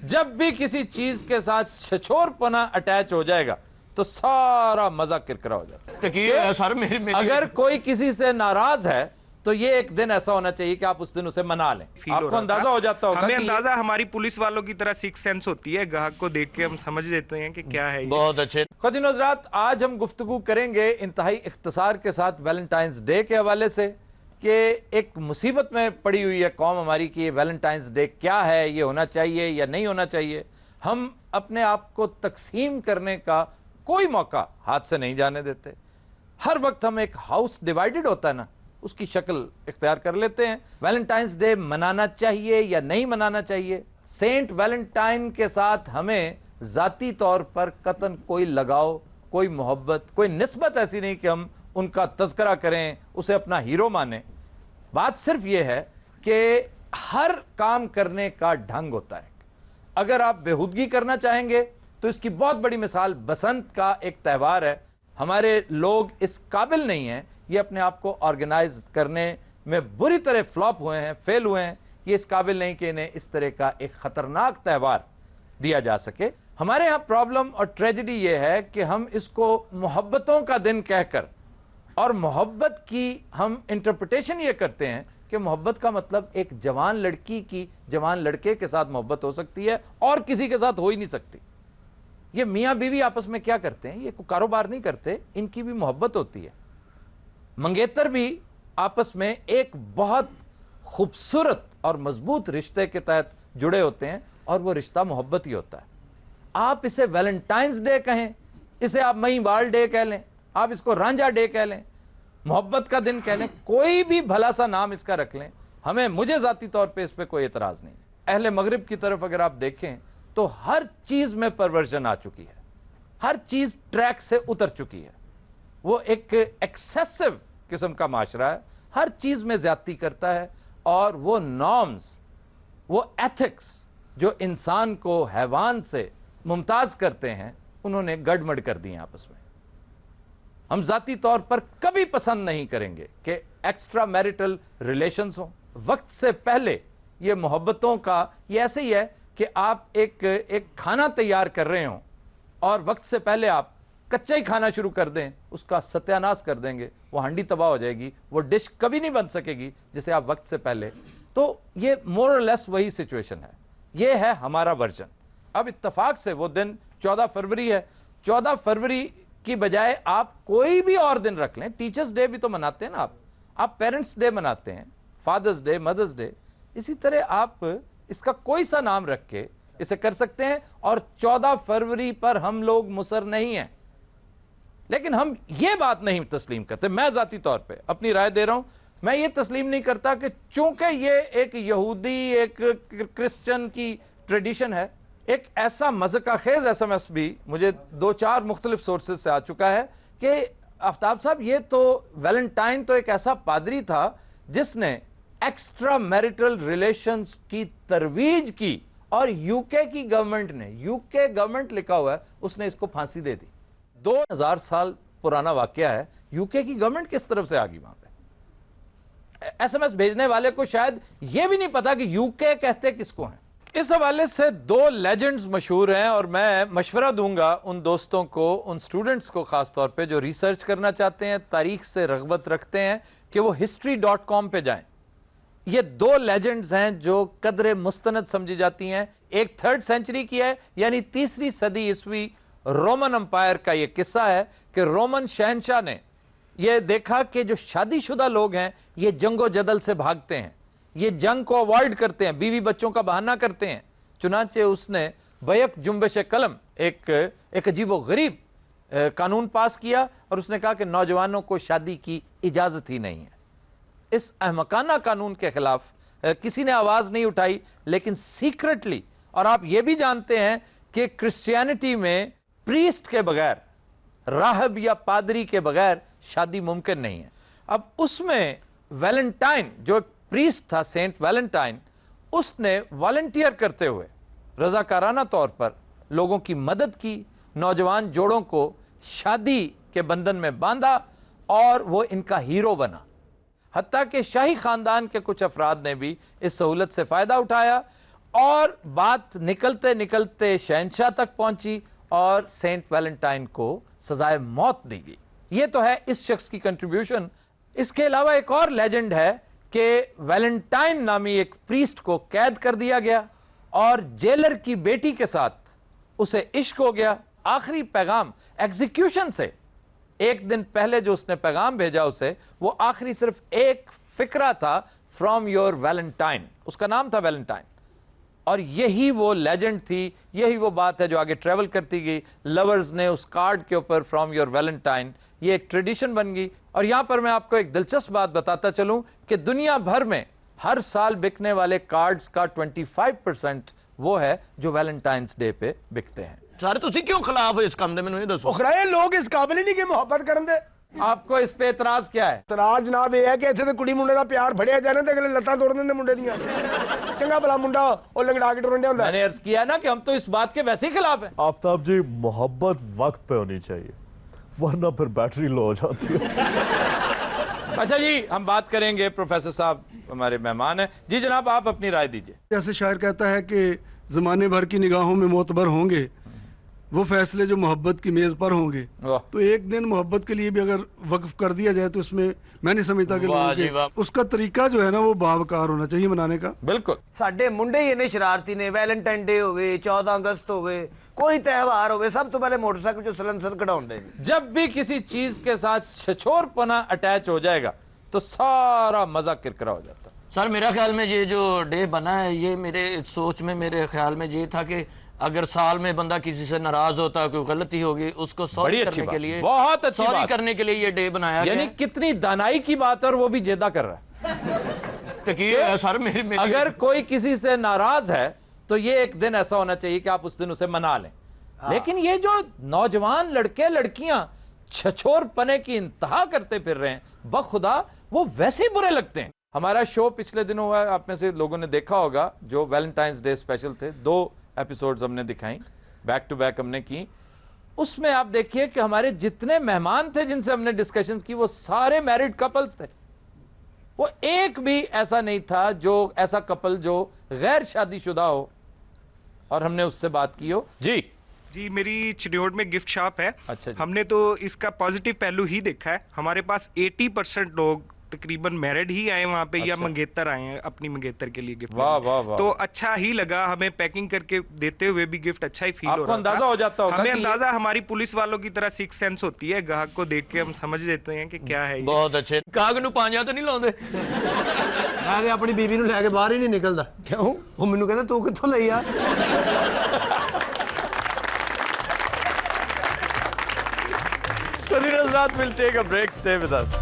جب بھی کسی چیز کے ساتھ چھچور پنا اٹیچ ہو جائے گا تو سارا مزہ کرکرا ہو جاتا ہے. اگر کوئی کسی سے ناراض ہے تو یہ ایک دن ایسا ہونا چاہیے کہ آپ اس دن اسے منا لیں. آپ کو اندازہ ہو جاتا ہوگا, ہمیں اندازہ ہماری پولیس والوں کی طرح سکس سینس ہوتی ہے, گاہک کو دیکھ کے ہم سمجھ لیتے ہیں کہ کیا ہے یہ. بہت اچھے. خواتین و حضرات, آج ہم گفتگو کریں گے انتہائی اختصار کے ساتھ ویلنٹائنز ڈے کے حوالے سے کہ ایک مصیبت میں پڑی ہوئی ہے قوم ہماری کی. ویلنٹائنز ڈے کیا ہے, یہ ہونا چاہیے یا نہیں ہونا چاہیے. ہم اپنے آپ کو تقسیم کرنے کا کوئی موقع ہاتھ سے نہیں جانے دیتے. ہر وقت ہم ایک ہاؤس ڈیوائیڈڈ ہوتا ہے نا, اس کی شکل اختیار کر لیتے ہیں. ویلنٹائنز ڈے منانا چاہیے یا نہیں منانا چاہیے. سینٹ ویلنٹائن کے ساتھ ہمیں ذاتی طور پر قطعاً کوئی لگاؤ, کوئی محبت, کوئی نسبت ایسی نہیں کہ ہم ان کا تذکرہ کریں, اسے اپنا ہیرو مانیں. بات صرف یہ ہے کہ ہر کام کرنے کا ڈھنگ ہوتا ہے. اگر آپ بےہودگی کرنا چاہیں گے تو اس کی بہت بڑی مثال بسنت کا ایک تہوار ہے. ہمارے لوگ اس قابل نہیں ہیں, یہ اپنے آپ کو آرگنائز کرنے میں بری طرح فلاپ ہوئے ہیں, فیل ہوئے ہیں. یہ اس قابل نہیں کہ انہیں اس طرح کا ایک خطرناک تہوار دیا جا سکے. ہمارے ہاں پرابلم اور ٹریجڈی یہ ہے کہ ہم اس کو محبتوں کا دن کہہ کر, اور محبت کی ہم انٹرپریٹیشن یہ کرتے ہیں کہ محبت کا مطلب ایک جوان لڑکی کی جوان لڑکے کے ساتھ محبت ہو سکتی ہے اور کسی کے ساتھ ہو ہی نہیں سکتی. یہ میاں بیوی آپس میں کیا کرتے ہیں, یہ کوئی کاروبار نہیں کرتے, ان کی بھی محبت ہوتی ہے. منگیتر بھی آپس میں ایک بہت خوبصورت اور مضبوط رشتے کے تحت جڑے ہوتے ہیں, اور وہ رشتہ محبت ہی ہوتا ہے. آپ اسے ویلنٹائنز ڈے کہیں, اسے آپ مئی وال ڈے کہہ لیں, آپ اس کو رانجھا ڈے کہہ لیں, محبت کا دن کہہ لیں, کوئی بھی بھلا سا نام اس کا رکھ لیں, مجھے ذاتی طور پہ اس پہ کوئی اعتراض نہیں. اہل مغرب کی طرف اگر آپ دیکھیں تو ہر چیز میں پرورژن آ چکی ہے, ہر چیز ٹریک سے اتر چکی ہے. وہ ایک ایکسیسو قسم کا معاشرہ ہے, ہر چیز میں زیادتی کرتا ہے, اور وہ نارمز, وہ ایتھکس جو انسان کو حیوان سے ممتاز کرتے ہیں, انہوں نے گڑمڑ کر دی ہیں آپس میں. ہم ذاتی طور پر کبھی پسند نہیں کریں گے کہ ایکسٹرا میریٹل ریلیشنز ہوں. وقت سے پہلے یہ محبتوں کا یہ ایسے ہی ہے کہ آپ ایک کھانا تیار کر رہے ہوں اور وقت سے پہلے آپ کچا ہی کھانا شروع کر دیں, اس کا ستیہ ناش کر دیں گے, وہ ہانڈی تباہ ہو جائے گی, وہ ڈش کبھی نہیں بن سکے گی جسے آپ وقت سے پہلے. تو یہ مور اور لیس وہی سچویشن ہے, یہ ہے ہمارا ورژن. اب اتفاق سے وہ دن 14 فروری ہے. 14 فروری کی بجائے آپ کوئی بھی اور دن رکھ لیں. ٹیچرز ڈے بھی تو مناتے ہیں نا آپ پیرنٹس ڈے مناتے ہیں, فادرز ڈے, مدرز ڈے. اسی طرح آپ اس کا کوئی سا نام رکھ کے اسے کر سکتے ہیں, اور 14 فروری پر ہم لوگ مصر نہیں ہیں. لیکن ہم یہ بات نہیں تسلیم کرتے, میں ذاتی طور پہ اپنی رائے دے رہا ہوں, میں یہ تسلیم نہیں کرتا کہ چونکہ یہ ایک یہودی ایک کرسچن کی ٹریڈیشن ہے. ایک ایسا مذہقہ خیز ایس ایم ایس بھی مجھے 2-4 مختلف سورسز سے آ چکا ہے کہ آفتاب صاحب, یہ تو ویلنٹائن تو ایک ایسا پادری تھا جس نے ایکسٹرا میریٹل ریلیشنز کی ترویج کی, اور یو کے کی گورنمنٹ نے, یو کے گورنمنٹ لکھا ہوا ہے, اس نے اس کو پھانسی دے دی. 2000 سال پرانا واقعہ ہے. یو کے کی گورنمنٹ کس طرف سے آگی وہاں پہ؟ ایس ایم ایس بھیجنے والے کو شاید یہ بھی نہیں پتا کہ یو کے کہتے کس کو ہیں. اس حوالے سے 2 لیجنڈز مشہور ہیں, اور میں مشورہ دوں گا ان دوستوں کو, ان سٹوڈنٹس کو خاص طور پہ جو ریسرچ کرنا چاہتے ہیں, تاریخ سے رغبت رکھتے ہیں, کہ وہ history.com پہ جائیں. یہ 2 لیجنڈز ہیں جو قدر مستند سمجھی جاتی ہیں. ایک 3rd سینچری کی ہے, یعنی 3ری صدی عیسوی رومن امپائر کا یہ قصہ ہے کہ رومن شہنشاہ نے یہ دیکھا کہ جو شادی شدہ لوگ ہیں یہ جنگ و جدل سے بھاگتے ہیں, یہ جنگ کو اوائڈ کرتے ہیں, بیوی بچوں کا بہانہ کرتے ہیں. چنانچہ اس نے بیک جنبش قلم ایک عجیب و غریب قانون پاس کیا, اور اس نے کہا کہ نوجوانوں کو شادی کی اجازت ہی نہیں ہے. اس احمقانہ قانون کے خلاف کسی نے آواز نہیں اٹھائی, لیکن سیکرٹلی, اور آپ یہ بھی جانتے ہیں کہ کرسچینٹی میں پریسٹ کے بغیر, راہب یا پادری کے بغیر شادی ممکن نہیں ہے. اب اس میں ویلنٹائن جو پریسٹ تھا, سینٹ ویلنٹائن, اس نے والنٹیئر کرتے ہوئے رضاکارانہ طور پر لوگوں کی مدد کی, نوجوان جوڑوں کو شادی کے بندھن میں باندھا, اور وہ ان کا ہیرو بنا. حتیٰ کہ شاہی خاندان کے کچھ افراد نے بھی اس سہولت سے فائدہ اٹھایا, اور بات نکلتے نکلتے شہنشاہ تک پہنچی اور سینٹ ویلنٹائن کو سزائے موت دی گئی. یہ تو ہے اس شخص کی کنٹریبیوشن. اس کے علاوہ ایک اور لیجنڈ ہے کہ ویلنٹائن نامی ایک پریسٹ کو قید کر دیا گیا اور جیلر کی بیٹی کے ساتھ اسے عشق ہو گیا. آخری پیغام ایگزیکیوشن سے ایک دن پہلے جو اس نے پیغام بھیجا اسے، وہ آخری صرف ایک فقرہ تھا، فرام یور ویلنٹائن. اس کا نام تھا ویلنٹائن. اور یہی وہ لیجنڈ تھی، یہی وہ بات ہے جو آگے ٹریول کرتی گئی. لورز نے اس کارڈ کے اوپر فرام یور ویلنٹائن، یہ ایک ٹریڈیشن بن گئی. اور یہاں پر میں آپ کو ایک دلچسپ بات بتاتا چلوں کہ دنیا بھر میں ہر سال بکنے والے کارڈز کا 25% وہ ہے جو ویلنٹائنز ڈے پہ بکتے ہیں. سارے تسی کیوں خلاف ہو اس کام دے؟ میں یہ دسو. اخرائے لوگ اس قابل ہی نہیں کہ محبت کرن دے. آپ کو اس پہ اعتراض کیا ہے؟ اعتراض جناب یہ ہے کہ اتنے کڑی منڈے دا پیار بڑھیا جائے نا تے اگلے لتاں توڑ دیندے منڈے دیاں. چنگا بلا منڈا او لنگڑا کے ٹرنڈیا ہوندا میں نے عرض کیا نا کہ ہم تو اس بات کے ویسے ہی خلاف ہیں. آفتاب جی محبت وقت پہ ہونی چاہیے ورنہ پھر بیٹری لو ہو جاتی ہے. اچھا جی، ہم بات کریں گے. پروفیسر صاحب ہمارے مہمان ہیں. جی جناب، آپ اپنی رائے دیجئے. جیسے شاعر کہتا ہے کہ زمانے بھر کی نگاہوں میں معتبر ہوں گے وہ فیصلے جو محبت کی میز پر ہوں گے. تو ایک دن محبت کے لیے بھی اگر وقف کر دیا جائے تو اس میں میں نہیں سمجھتا کہ لوگوں کے اس کا طریقہ جو ہے نا وہ باوقار ہونا چاہیے منانے کا. بالکل. ساڈے منڈے ہی انہیں شرارتی نے. ویلنٹائن ڈے ہوئے، 14 اگست ہوئے، کوئی تہوار ہوئے، سب تو پہلے موٹر سائیکل جو سلنسر کਢਾਉਣ دے. جب بھی کسی چیز کے ساتھ چھچور پنا اٹیچ ہو جائے گا تو سارا مزہ کرکرا ہو جاتا. سر میرا خیال میں یہ جو ڈے بنا ہے، یہ میرے سوچ میں، میرے خیال میں یہ تھا کہ اگر سال میں بندہ کسی سے ناراض ہوتا، کوئی غلطی ہوگی، اس کو سوری کرنے کے لیے، بہت اچھی سوری بات کرنے کے لیے یہ ڈے بنایا گیا. یعنی کتنی دانائی کی بات ہے، اور وہ بھی جیدہ کر رہا ہے. سر اگر کوئی کسی سے ناراض ہے تو یہ ایک دن ایسا ہونا چاہیے کہ آپ اس دن اسے منا لیں. لیکن یہ جو نوجوان لڑکے لڑکیاں چھچور پنے کی انتہا کرتے پھر رہے ہیں، بخدا وہ ویسے ہی برے لگتے ہیں. ہمارا شو پچھلے دنوں ہوا ہے، آپ میں سے لوگوں نے دیکھا ہوگا، جو ویلنٹائنز ڈے اسپیشل تھے. 2 ایپیسوڈز ہم نے دکھائیں، بیک ٹو بیک ہم نے کی. اس میں آپ دیکھیے کہ ہمارے جتنے مہمان تھے جن سے ہم نے ڈسکشنز کی، وہ سارے میرڈ کپلز تھے. وہ ایک بھی ایسا نہیں تھا جو ایسا کپل جو غیر شادی شدہ ہو اور ہم نے اس سے بات کی ہو. جی میری چنیوٹ میں گفٹ شاپ ہے. اچھا جی. ہم نے تو اس کا پازیٹیو پہلو ہی دیکھا ہے. ہمارے پاس 80% لوگ تقریباً میرڈ ہی آئے وہاں پہ، یا منگیتر آئے ہیں اپنی منگیتر کے لیے گفٹ. تو اچھا ہی لگا ہمیں، پیکنگ کر کے دیتے ہوئے بھی گفٹ اچھا ہی فیل ہو رہا ہے. اندازہ ہو جاتا ہوگا، ہمیں اندازہ ہماری پولیس والوں کی طرح 6 سینس ہوتی ہے، گاہک کو دیکھ کے ہم سمجھ لیتے ہیں کہ کیا ہے. بہت اچھے. کاغ نو پانجا تو نہیں لاؤندے؟ میں اپنی بیوی نو لے کے باہر ہی نہیں نکلدا. کیوں؟ وہ مینوں کہندا تو کتھوں لئی آ. We'll take a break. Stay with us.